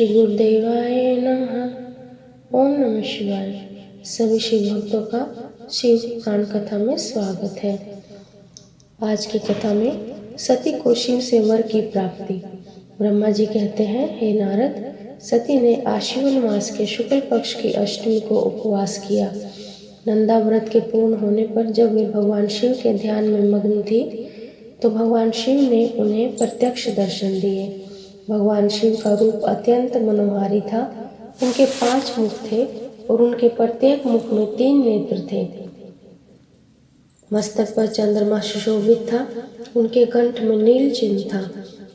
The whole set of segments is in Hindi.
श्री गुरुदेवाय नमः। ओम नमः शिवाय। सभी शिव भक्तों का शिव पुराण कथा में स्वागत है। आज की कथा में सती को शिव से वर की प्राप्ति। ब्रह्मा जी कहते हैं, हे नारद, सती ने आश्विन मास के शुक्ल पक्ष की अष्टमी को उपवास किया। नंदा व्रत के पूर्ण होने पर जब वे भगवान शिव के ध्यान में मग्न थी तो भगवान शिव ने उन्हें प्रत्यक्ष दर्शन दिए। भगवान शिव का रूप अत्यंत मनोहारी था। उनके 5 मुख थे और उनके प्रत्येक मुख में 3 नेत्र थे। मस्तक पर चंद्रमा सुशोभित था। उनके कंठ में नील चिन्ह था।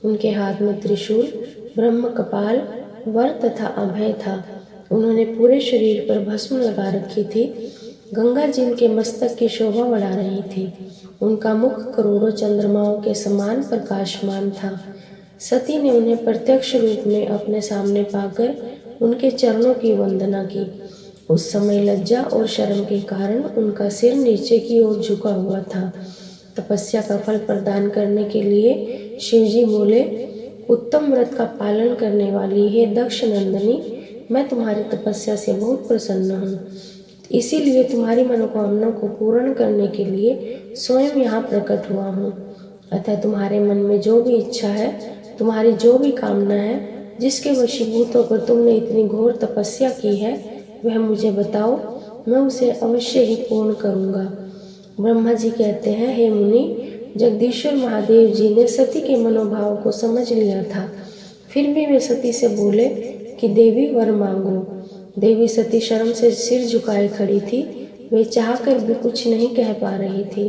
उनके हाथ में त्रिशूल, ब्रह्म कपाल, वर तथा अभय था। उन्होंने पूरे शरीर पर भस्म लगा रखी थी। गंगा जी उनके मस्तक की शोभा बढ़ा रही थी। उनका मुख करोड़ों चंद्रमाओं के समान प्रकाशमान था। सती ने उन्हें प्रत्यक्ष रूप में अपने सामने पाकर उनके चरणों की वंदना की। उस समय लज्जा और शर्म के कारण उनका सिर नीचे की ओर झुका हुआ था। तपस्या का फल प्रदान करने के लिए शिवजी बोले, उत्तम व्रत का पालन करने वाली हे दक्ष नंदिनी, मैं तुम्हारी तपस्या से बहुत प्रसन्न हूँ। इसीलिए तुम्हारी मनोकामना को पूर्ण करने के लिए स्वयं यहाँ प्रकट हुआ हूँ। अतः तुम्हारे मन में जो भी इच्छा है, तुम्हारी जो भी कामना है, जिसके वशीभूत होकर तुमने इतनी घोर तपस्या की है, वह मुझे बताओ, मैं उसे अवश्य ही पूर्ण करूँगा। ब्रह्मा जी कहते हैं, हे मुनि, जगदीश्वर महादेव जी ने सती के मनोभाव को समझ लिया था। फिर भी वे सती से बोले कि देवी वर मांगो। देवी सती शर्म से सिर झुकाए खड़ी थी। वे चाहकर भी कुछ नहीं कह पा रही थी।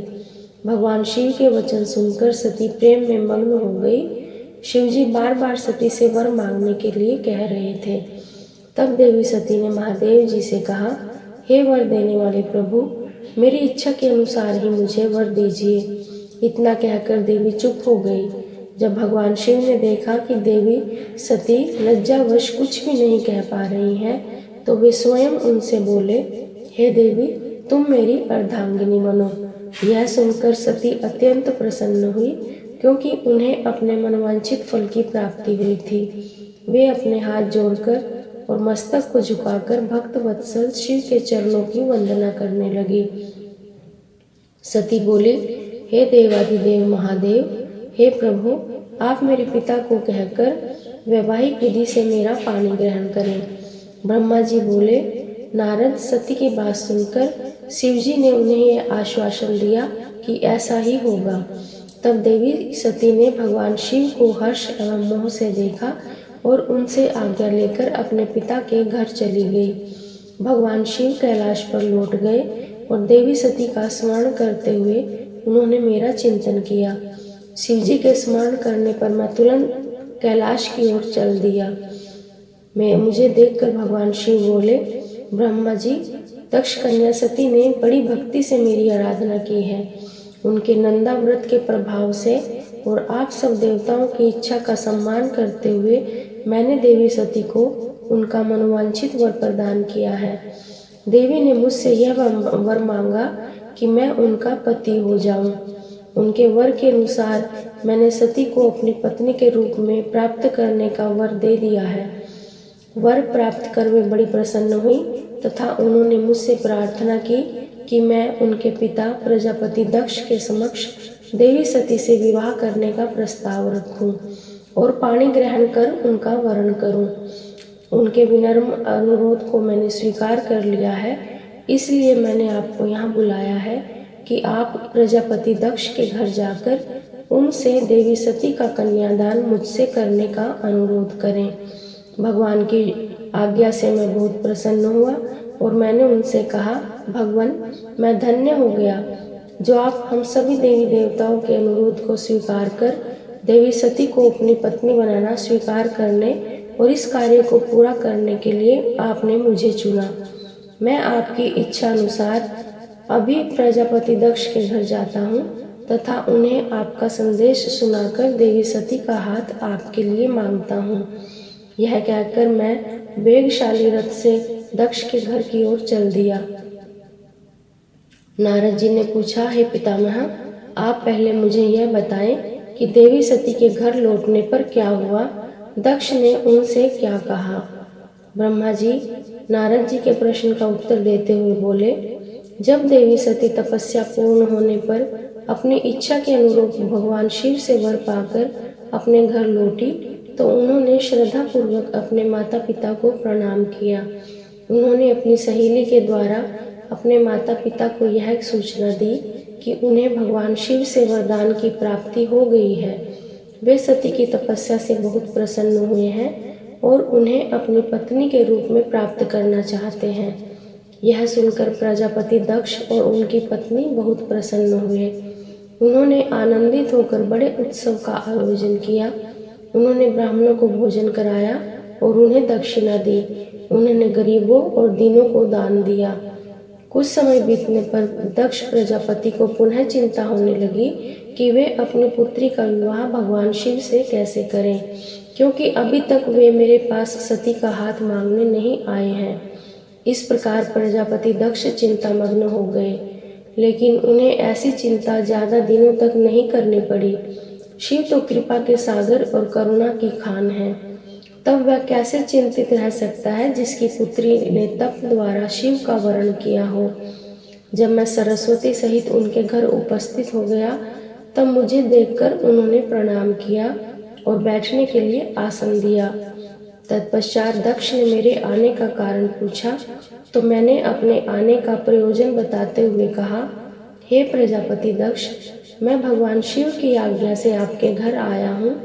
भगवान शिव के वचन सुनकर सती प्रेम में मग्न हो गई। शिवजी बार बार सती से वर मांगने के लिए कह रहे थे। तब देवी सती ने महादेव जी से कहा, हे वर देने वाले प्रभु, मेरी इच्छा के अनुसार ही मुझे वर दीजिए। इतना कहकर देवी चुप हो गई। जब भगवान शिव ने देखा कि देवी सती लज्जावश कुछ भी नहीं कह पा रही हैं, तो वे स्वयं उनसे बोले, हे देवी, तुम मेरी अर्धांगिनी बनो। यह सुनकर सती अत्यंत प्रसन्न हुई, क्योंकि उन्हें अपने मनवांछित फल की प्राप्ति हुई थी। वे अपने हाथ जोड़कर और मस्तक को झुकाकर भक्त वत्सल शिव के चरणों की वंदना करने लगी। सती बोली, हे देवाधिदेव महादेव, हे प्रभु, आप मेरे पिता को कहकर वैवाहिक विधि से मेरा पानी ग्रहण करें। ब्रह्मा जी बोले, नारद, सती की बात सुनकर शिवजी ने उन्हें यह आश्वासन दिया कि ऐसा ही होगा। तब देवी सती ने भगवान शिव को हर्ष एवं मोह से देखा और उनसे आज्ञा लेकर अपने पिता के घर चली गई। भगवान शिव कैलाश पर लौट गए और देवी सती का स्मरण करते हुए उन्होंने मेरा चिंतन किया। शिवजी के स्मरण करने पर मैं तुरंत कैलाश की ओर चल दिया। मुझे देखकर भगवान शिव बोले, ब्रह्मा जी, दक्ष कन्या सती ने बड़ी भक्ति से मेरी आराधना की है। उनके नंदा व्रत के प्रभाव से और आप सब देवताओं की इच्छा का सम्मान करते हुए मैंने देवी सती को उनका मनोवांछित वर प्रदान किया है। देवी ने मुझसे यह वर मांगा कि मैं उनका पति हो जाऊं। उनके वर के अनुसार मैंने सती को अपनी पत्नी के रूप में प्राप्त करने का वर दे दिया है। वर प्राप्त कर वे बड़ी प्रसन्न हुई तथा उन्होंने मुझसे प्रार्थना की कि मैं उनके पिता प्रजापति दक्ष के समक्ष देवी सती से विवाह करने का प्रस्ताव रखूं और पानी ग्रहण कर उनका वरण करूं। उनके विनम्र अनुरोध को मैंने स्वीकार कर लिया है, इसलिए मैंने आपको यहाँ बुलाया है कि आप प्रजापति दक्ष के घर जाकर उनसे देवी सती का कन्यादान मुझसे करने का अनुरोध करें। भगवान की आज्ञा से मैं बहुत प्रसन्न हुआ और मैंने उनसे कहा, भगवान, मैं धन्य हो गया जो आप हम सभी देवी देवताओं के अनुरोध को स्वीकार कर देवी सती को अपनी पत्नी बनाना स्वीकार करने और इस कार्य को पूरा करने के लिए आपने मुझे चुना। मैं आपकी इच्छा अनुसार अभी प्रजापति दक्ष के घर जाता हूँ तथा उन्हें आपका संदेश सुनाकर देवी सती का हाथ आपके लिए मांगता हूँ। यह कहकर मैं वेगशाली रथ से दक्ष के घर की ओर चल दिया। नारद जी ने पूछा, हे पितामह, आप पहले मुझे यह बताएं कि देवी सती के घर लौटने पर क्या हुआ। दक्ष ने उनसे क्या कहा? ब्रह्मा जी नारद जी के प्रश्न का उत्तर देते हुए बोले, जब देवी सती तपस्या पूर्ण होने पर अपनी इच्छा के अनुरूप भगवान शिव से वर पाकर अपने घर लौटी तो उन्होंने श्रद्धा पूर्वक अपने माता पिता को प्रणाम किया। उन्होंने अपनी सहेली के द्वारा अपने माता पिता को यह सूचना दी कि उन्हें भगवान शिव से वरदान की प्राप्ति हो गई है। वे सती की तपस्या से बहुत प्रसन्न हुए हैं और उन्हें अपनी पत्नी के रूप में प्राप्त करना चाहते हैं। यह सुनकर प्रजापति दक्ष और उनकी पत्नी बहुत प्रसन्न हुए। उन्होंने आनंदित होकर बड़े उत्सव का आयोजन किया। उन्होंने ब्राह्मणों को भोजन कराया और उन्हें दक्षिणा दी। उन्होंने गरीबों और दीनों को दान दिया। कुछ समय बीतने पर दक्ष प्रजापति को पुनः चिंता होने लगी कि वे अपनी पुत्री का विवाह भगवान शिव से कैसे करें, क्योंकि अभी तक वे मेरे पास सती का हाथ मांगने नहीं आए हैं। इस प्रकार प्रजापति दक्ष चिंतामग्न हो गए, लेकिन उन्हें ऐसी चिंता ज़्यादा दिनों तक नहीं करनी पड़ी। शिव तो कृपा के सागर और करुणा की खान है। तब वह कैसे चिंतित रह सकता है जिसकी पुत्री ने तप द्वारा शिव का वरण किया हो। जब मैं सरस्वती सहित उनके घर उपस्थित हो गया तब मुझे देखकर उन्होंने प्रणाम किया और बैठने के लिए आसन दिया। तत्पश्चात दक्ष ने मेरे आने का कारण पूछा तो मैंने अपने आने का प्रयोजन बताते हुए कहा, हे प्रजापति दक्ष, मैं भगवान शिव की आज्ञा से आपके घर आया हूँ।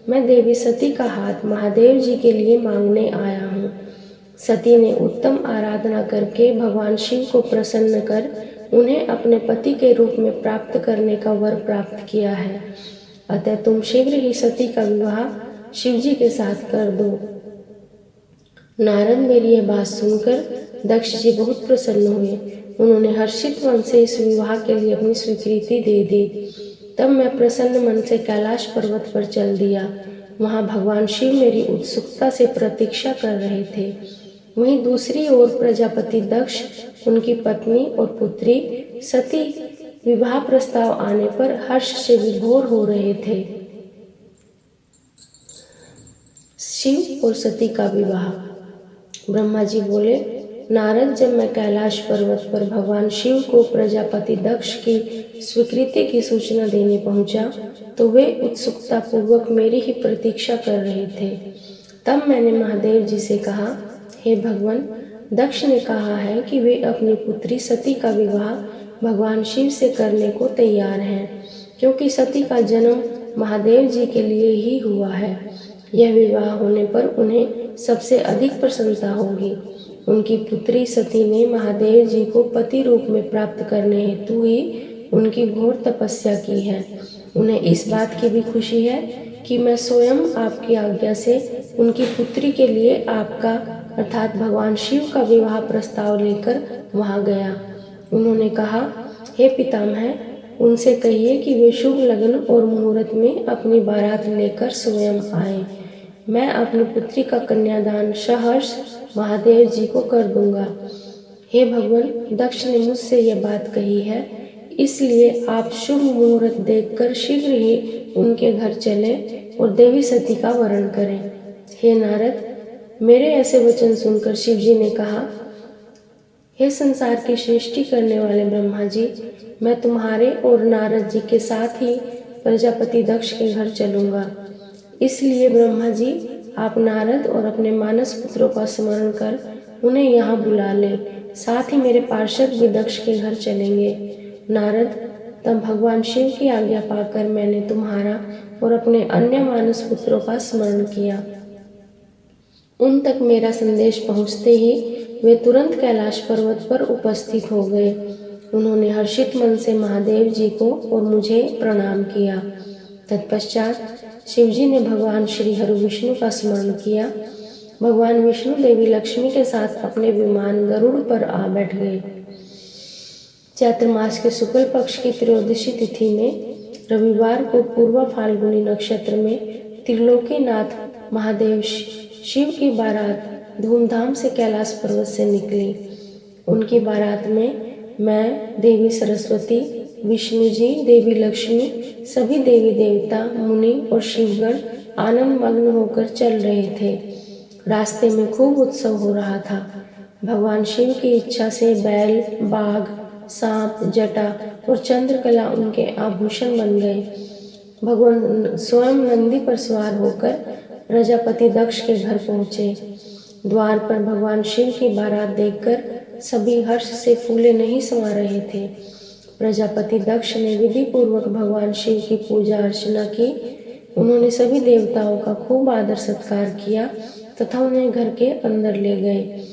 मैं देवी सती का हाथ महादेव जी के लिए मांगने आया हूँ। सती ने उत्तम आराधना करके भगवान शिव को प्रसन्न कर उन्हें अपने पति के रूप में प्राप्त करने का वर प्राप्त किया है। अतः तुम शीघ्र ही सती का विवाह शिव जी के साथ कर दो। नारद मेरी यह बात सुनकर दक्ष जी बहुत प्रसन्न हुए। उन्होंने हर्षित मन से इस विवाह के लिए अपनी स्वीकृति दे दी। तब मैं प्रसन्न मन से कैलाश पर्वत पर चल दिया। वहाँ भगवान शिव मेरी उत्सुकता से प्रतीक्षा कर रहे थे। वहीं दूसरी ओर प्रजापति दक्ष, उनकी पत्नी और पुत्री सती विवाह प्रस्ताव आने पर हर्ष से विभोर हो रहे थे। शिव और सती का विवाह। ब्रह्मा जी बोले, नारद, जब मैं कैलाश पर्वत पर भगवान शिव को प्रजापति दक्ष की स्वीकृति की सूचना देने पहुंचा तो वे उत्सुकता पूर्वक मेरी ही प्रतीक्षा कर रहे थे। तब मैंने महादेव जी से कहा, हे भगवान, दक्ष ने कहा है कि वे अपनी पुत्री सती का विवाह भगवान शिव से करने को तैयार हैं, क्योंकि सती का जन्म महादेव जी के लिए ही हुआ है। यह विवाह होने पर उन्हें सबसे अधिक प्रसन्नता होगी। उनकी पुत्री सती ने महादेव जी को पति रूप में प्राप्त करने हेतु ही उनकी घोर तपस्या की है। उन्हें इस बात की भी खुशी है कि मैं स्वयं आपकी आज्ञा से उनकी पुत्री के लिए आपका अर्थात भगवान शिव का विवाह प्रस्ताव लेकर वहां गया। उन्होंने कहा, हे पितामह, उनसे कहिए कि वे शुभ लगन और मुहूर्त में अपनी बारात लेकर स्वयं आए। मैं अपनी पुत्री का कन्यादान सहर्ष महादेव जी को कर दूंगा। हे भगवान, दक्ष ने मुझसे यह बात कही है, इसलिए आप शुभ मुहूर्त देखकर शीघ्र ही उनके घर चलें और देवी सती का वरण करें। हे नारद, मेरे ऐसे वचन सुनकर शिव जी ने कहा, हे संसार की सृष्टि करने वाले ब्रह्मा जी, मैं तुम्हारे और नारद जी के साथ ही प्रजापति दक्ष के घर चलूंगा। इसलिए ब्रह्मा जी, आप नारद और अपने मानस पुत्रों का स्मरण कर उन्हें यहाँ बुला लें। साथ ही मेरे पार्षद भी दक्ष के घर चलेंगे। नारद, तब भगवान शिव की आज्ञा पाकर मैंने तुम्हारा और अपने अन्य मानस पुत्रों का स्मरण किया। उन तक मेरा संदेश पहुँचते ही वे तुरंत कैलाश पर्वत पर उपस्थित हो गए। उन्होंने हर्षित मन से महादेव जी को और मुझे प्रणाम किया। तत्पश्चात शिवजी ने भगवान श्री हरि विष्णु का स्मरण किया। भगवान विष्णु देवी लक्ष्मी के साथ अपने विमान गरुड़ पर आ बैठ गए। चैत्र मास के शुक्ल पक्ष की त्रयोदशी तिथि में रविवार को पूर्व फाल्गुनी नक्षत्र में त्रिलोकीनाथ महादेव शिव की बारात धूमधाम से कैलाश पर्वत से निकली। उनकी बारात में मैं, देवी सरस्वती, विष्णु जी, देवी लक्ष्मी, सभी देवी देवता, मुनि और शिवगण आनंद मग्न होकर चल रहे थे। रास्ते में खूब उत्सव हो रहा था। भगवान शिव की इच्छा से बैल, बाघ, सांप, जटा और चंद्रकला उनके आभूषण बन गए। भगवान स्वयं नंदी पर सवार होकर प्रजापति दक्ष के घर पहुँचे। द्वार पर भगवान शिव की बारात देखकर सभी हर्ष से फूले नहीं समा रहे थे। प्रजापति दक्ष ने विधि पूर्वक भगवान शिव की पूजा अर्चना की। उन्होंने सभी देवताओं का खूब आदर सत्कार किया तथा उन्हें घर के अंदर ले गए।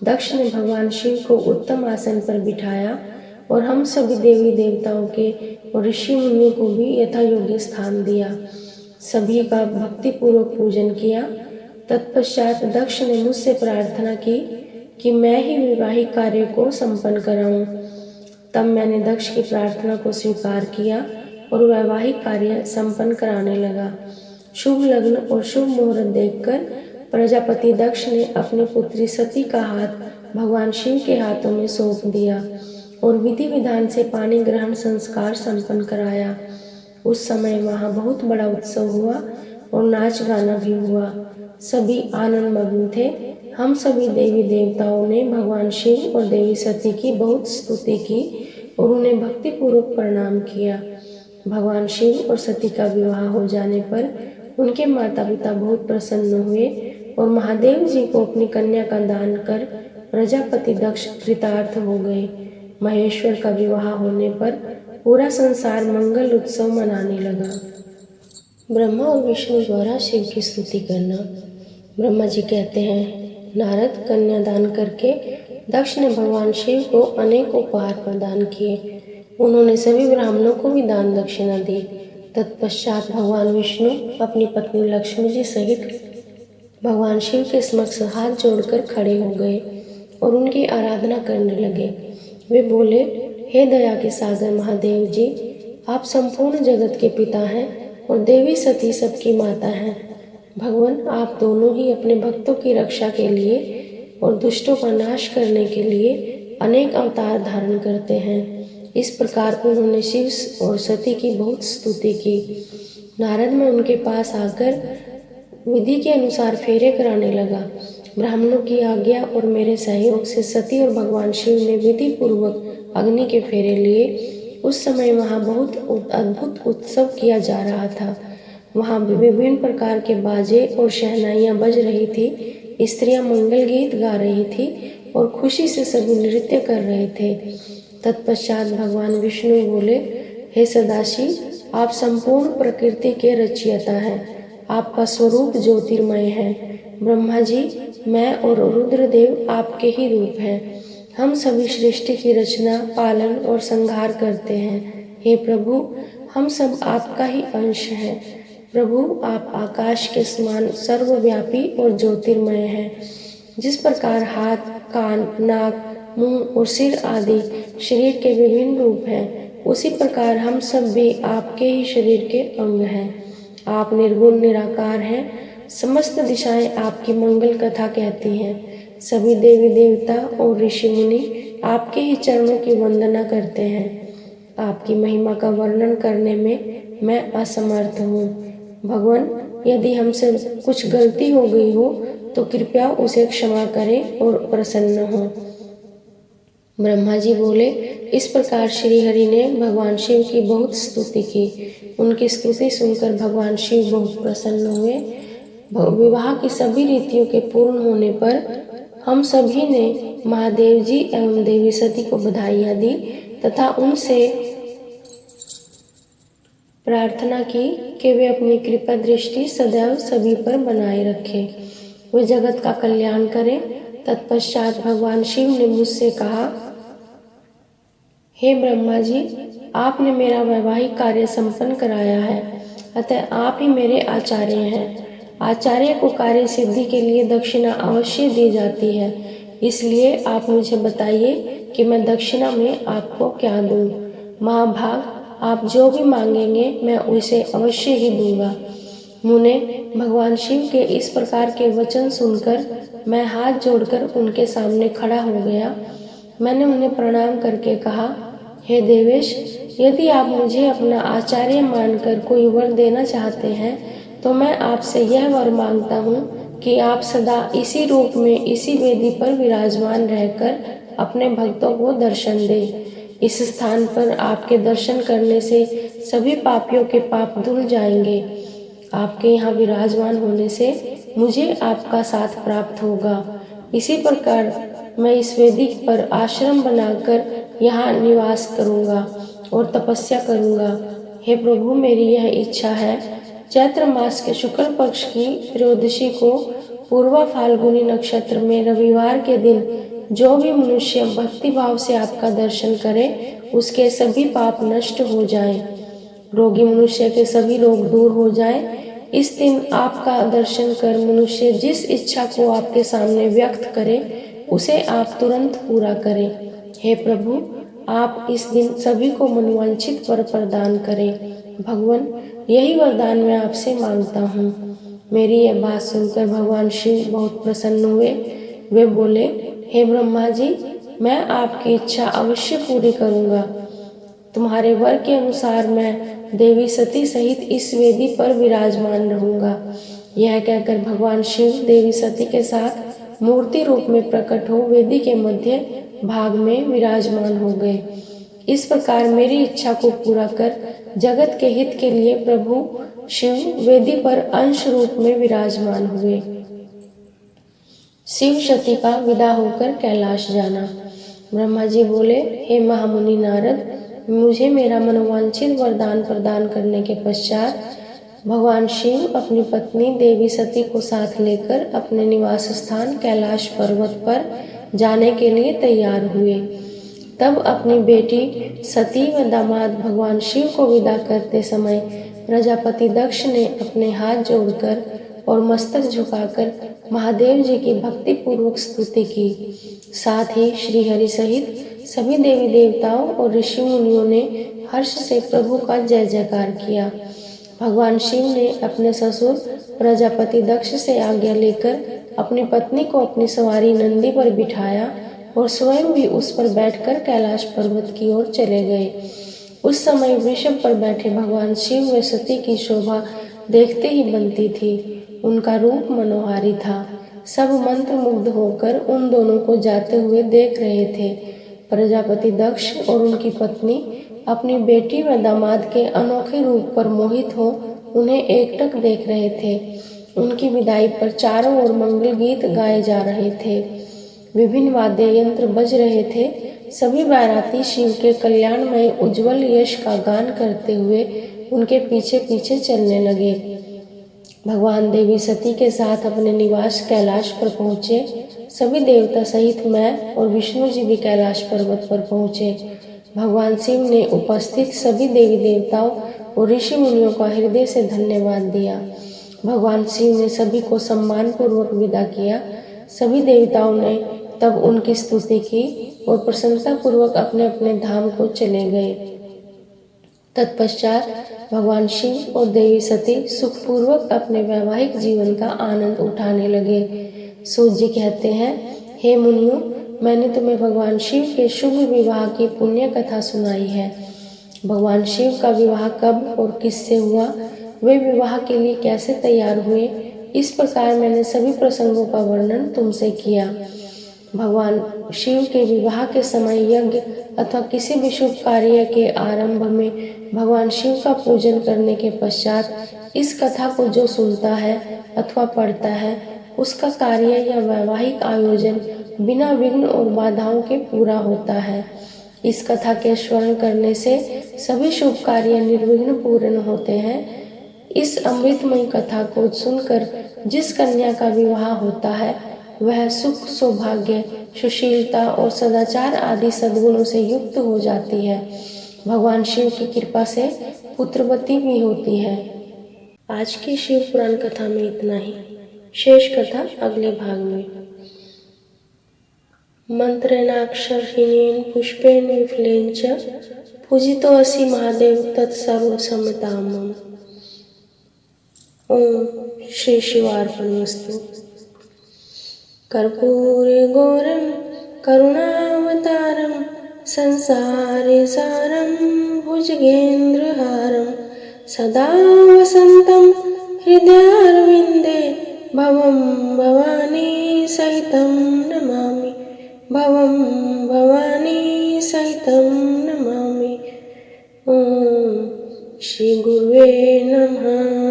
दक्ष ने भगवान शिव को उत्तम आसन पर बिठाया और हम सभी देवी देवताओं के और ऋषि मुनियों को भी यथा योग्य स्थान दिया। सभी का भक्ति पूर्वक पूजन किया। तत्पश्चात दक्ष ने मुझसे प्रार्थना की कि मैं ही वैवाहिक कार्य को संपन्न कराऊं। तब मैंने दक्ष की प्रार्थना को स्वीकार किया और वैवाहिक कार्य संपन्न कराने लगा। शुभ लग्न और शुभ मुहूर्त देखकर प्रजापति दक्ष ने अपनी पुत्री सती का हाथ भगवान शिव के हाथों में सौंप दिया और विधि विधान से पानी ग्रहण संस्कार संपन्न कराया। उस समय वहाँ बहुत बड़ा उत्सव हुआ और नाच गाना भी हुआ। सभी आनंद मग्न थे। हम सभी देवी देवताओं ने भगवान शिव और देवी सती की बहुत स्तुति की और उन्हें भक्ति पूर्वक प्रणाम किया। भगवान शिव और सती का विवाह हो जाने पर उनके माता पिता बहुत प्रसन्न हुए और महादेव जी को अपनी कन्या का दान कर प्रजापति दक्ष कृतार्थ हो गए। महेश्वर का विवाह होने पर पूरा संसार मंगल उत्सव मनाने लगा। ब्रह्मा और विष्णु द्वारा शिव की स्तुति करना। ब्रह्मा जी कहते हैं, नारद, कन्यादान करके दक्ष ने भगवान शिव को अनेक उपहार प्रदान किए। उन्होंने सभी ब्राह्मणों को भी दान दक्षिणा दी। तत्पश्चात भगवान विष्णु अपनी पत्नी लक्ष्मी जी सहित भगवान शिव के समक्ष हाथ जोड़कर खड़े हो गए और उनकी आराधना करने लगे। वे बोले, हे दया के सागर महादेव जी, आप संपूर्ण जगत के पिता हैं और देवी सती सबकी माता हैं। भगवान, आप दोनों ही अपने भक्तों की रक्षा के लिए और दुष्टों का नाश करने के लिए अनेक अवतार धारण करते हैं। इस प्रकार उन्होंने शिव और सती की बहुत स्तुति की। नारद में उनके पास आकर विधि के अनुसार फेरे कराने लगा। ब्राह्मणों की आज्ञा और मेरे सहयोग से सती और भगवान शिव ने विधि पूर्वक अग्नि के फेरे लिए। उस समय वहाँ बहुत अद्भुत उत्सव किया जा रहा था। वहाँ विभिन्न प्रकार के बाजे और शहनाइयाँ बज रही थी। स्त्रियाँ मंगल गीत गा रही थी और खुशी से सभी नृत्य कर रहे थे। तत्पश्चात भगवान विष्णु बोले, हे सदाशिव, आप संपूर्ण प्रकृति के रचयिता हैं। आपका स्वरूप ज्योतिर्मय है। ब्रह्मा जी, मैं और रुद्रदेव आपके ही रूप हैं। हम सभी सृष्टि की रचना, पालन और संहार करते हैं। हे प्रभु, हम सब आपका ही अंश हैं। प्रभु, आप आकाश के समान सर्वव्यापी और ज्योतिर्मय हैं। जिस प्रकार हाथ, कान, नाक, मुंह और सिर आदि शरीर के विभिन्न रूप हैं, उसी प्रकार हम सब भी आपके ही शरीर के अंग हैं। आप निर्गुण निराकार हैं। समस्त दिशाएं आपकी मंगल कथा कहती हैं। सभी देवी देवता और ऋषि मुनि आपके ही चरणों की वंदना करते हैं। आपकी महिमा का वर्णन करने में मैं असमर्थ हूँ। भगवान, यदि हमसे कुछ गलती हो गई हो तो कृपया उसे क्षमा करें और प्रसन्न हों। ब्रह्मा जी बोले, इस प्रकार श्री हरि ने भगवान शिव की बहुत स्तुति की। उनकी स्तुति सुनकर भगवान शिव बहुत प्रसन्न हुए। विवाह की सभी रीतियों के पूर्ण होने पर हम सभी ने महादेव जी एवं देवी सती को बधाइयाँ दी तथा उनसे प्रार्थना की कि वे अपनी कृपा दृष्टि सदैव सभी पर बनाए रखें, वे जगत का कल्याण करें। तत्पश्चात भगवान शिव ने मुझसे कहा, हे ब्रह्मा जी, आपने मेरा वैवाहिक कार्य संपन्न कराया है, अतः आप ही मेरे आचार्य हैं। आचार्य को कार्य सिद्धि के लिए दक्षिणा अवश्य दी जाती है, इसलिए आप मुझे बताइए कि मैं दक्षिणा में आपको क्या दूं। महाभाग, आप जो भी मांगेंगे मैं उसे अवश्य ही दूंगा। मुने, भगवान शिव के इस प्रकार के वचन सुनकर मैं हाथ जोड़कर उनके सामने खड़ा हो गया। मैंने उन्हें प्रणाम करके कहा, हे देवेश, यदि आप मुझे अपना आचार्य मानकर कोई वर देना चाहते हैं तो मैं आपसे यह वर मांगता हूँ कि आप सदा इसी रूप में इसी वेदी पर विराजमान रहकर अपने भक्तों को दर्शन दें। इस स्थान पर आपके दर्शन करने से सभी पापियों के पाप धुल जाएंगे। आपके यहाँ विराजमान होने से मुझे आपका साथ प्राप्त होगा। इसी प्रकार मैं इस वेदी पर आश्रम बनाकर यहाँ निवास करूँगा और तपस्या करूँगा। हे प्रभु, मेरी यह इच्छा है। चैत्र मास के शुक्ल पक्ष की त्रयोदशी को पूर्वा फाल्गुनी नक्षत्र में रविवार के दिन जो भी मनुष्य भक्ति भाव से आपका दर्शन करे उसके सभी पाप नष्ट हो जाएं, रोगी मनुष्य के सभी रोग दूर हो जाएं। इस दिन आपका दर्शन कर मनुष्य जिस इच्छा को आपके सामने व्यक्त करे उसे आप तुरंत पूरा करें। हे प्रभु, आप इस दिन सभी को मनोवांछित वर प्रदान करें। भगवान, यही वरदान मैं आपसे मांगता हूँ। मेरी यह बात सुनकर भगवान शिव बहुत प्रसन्न हुए। वे बोले, हे ब्रह्मा जी, मैं आपकी इच्छा अवश्य पूरी करूँगा। तुम्हारे वर के अनुसार मैं देवी सती सहित इस वेदी पर विराजमान रहूँगा। यह कहकर भगवान शिव देवी सती के साथ मूर्ति रूप में प्रकट हो वेदी के मध्य भाग में विराजमान हो गए। इस प्रकार मेरी इच्छा को पूरा कर जगत के हित के लिए प्रभु शिव वेदी पर अंश रूप में विराजमान हुए। शिव सती का विदा होकर कैलाश जाना। ब्रह्मा जी बोले, हे महामुनि नारद, मुझे मेरा मनोवांछित वरदान प्रदान करने के पश्चात भगवान शिव अपनी पत्नी देवी सती को साथ लेकर अपने निवास स्थान कैलाश पर्वत पर जाने के लिए तैयार हुए। तब अपनी बेटी सती व दामाद भगवान शिव को विदा करते समय प्रजापति दक्ष ने अपने हाथ जोड़कर और मस्तक झुकाकर महादेव जी की भक्ति पूर्वक स्तुति की। साथ ही श्रीहरि सहित सभी देवी देवताओं और ऋषि मुनियों ने हर्ष से प्रभु का जय जयकार किया। भगवान शिव ने अपने ससुर प्रजापति दक्ष से आज्ञा लेकर अपनी पत्नी को अपनी सवारी नंदी पर बिठाया और स्वयं भी उस पर बैठकर कैलाश पर्वत की ओर चले गए। उस समय वृषभ पर बैठे भगवान शिव व सती की शोभा देखते ही बनती थी। उनका रूप मनोहारी था। सब मंत्र मुग्ध होकर उन दोनों को जाते हुए देख रहे थे। प्रजापति दक्ष और उनकी पत्नी अपनी बेटी व दामाद के अनोखे रूप पर मोहित हो उन्हें एकटक देख रहे थे। उनकी विदाई पर चारों ओर मंगल गीत गाए जा रहे थे। विभिन्न वाद्य यंत्र बज रहे थे। सभी बाराती शिव के कल्याणमय उज्जवल यश का गान करते हुए उनके पीछे पीछे चलने लगे। भगवान देवी सती के साथ अपने निवास कैलाश पर पहुँचे। सभी देवता सहित मैं और विष्णु जी भी कैलाश पर्वत पर पहुँचे। भगवान शिव ने उपस्थित सभी देवी देवताओं और ऋषि मुनियों का हृदय से धन्यवाद दिया। भगवान शिव ने सभी को सम्मान पूर्वक विदा किया। सभी देवताओं ने तब उनकी स्तुति की और प्रसन्नता पूर्वक अपने अपने धाम को चले गए। तत्पश्चात भगवान शिव और देवी सती सुखपूर्वक अपने वैवाहिक जीवन का आनंद उठाने लगे। सूत जी कहते हैं, हे मुनियों, मैंने तुम्हें भगवान शिव के शुभ विवाह की पुण्य कथा सुनाई है। भगवान शिव का विवाह कब और किससे हुआ, वे विवाह के लिए कैसे तैयार हुए, इस प्रकार मैंने सभी प्रसंगों का वर्णन तुमसे किया। भगवान शिव के विवाह के समय यज्ञ अथवा किसी भी शुभ कार्य के आरंभ में भगवान शिव का पूजन करने के पश्चात इस कथा को जो सुनता है अथवा पढ़ता है उसका कार्य या वैवाहिक आयोजन बिना विघ्न और बाधाओं के पूरा होता है। इस कथा के स्मरण करने से सभी शुभ कार्य निर्विघ्न पूर्ण होते हैं। इस अमृतमयी कथा को सुनकर जिस कन्या का विवाह होता है वह सुख, सौभाग्य, सुशीलता और सदाचार आदि सद्गुणों से युक्त हो जाती है। भगवान शिव की कृपा से पुत्रवती भी होती है। आज की शिव पुराण कथा में इतना ही। शेष कथा अगले भाग में। मंत्रेणाक्षरहीनेन पुष्पेण विफलेन च पूजितोऽसि महादेव तत्सर्वसम्मताम्। ओम श्री शिवार्पणमस्तु। कर्पूरे गौरं करुणावतारं संसारे सारं भुजगेन्द्रहारं सदा वसन्तं हृदयारविन्दे भवं भवानी सहितं नमामि, भवं भवानी सहितं नमामि। ॐ श्री गुरुवे नमः।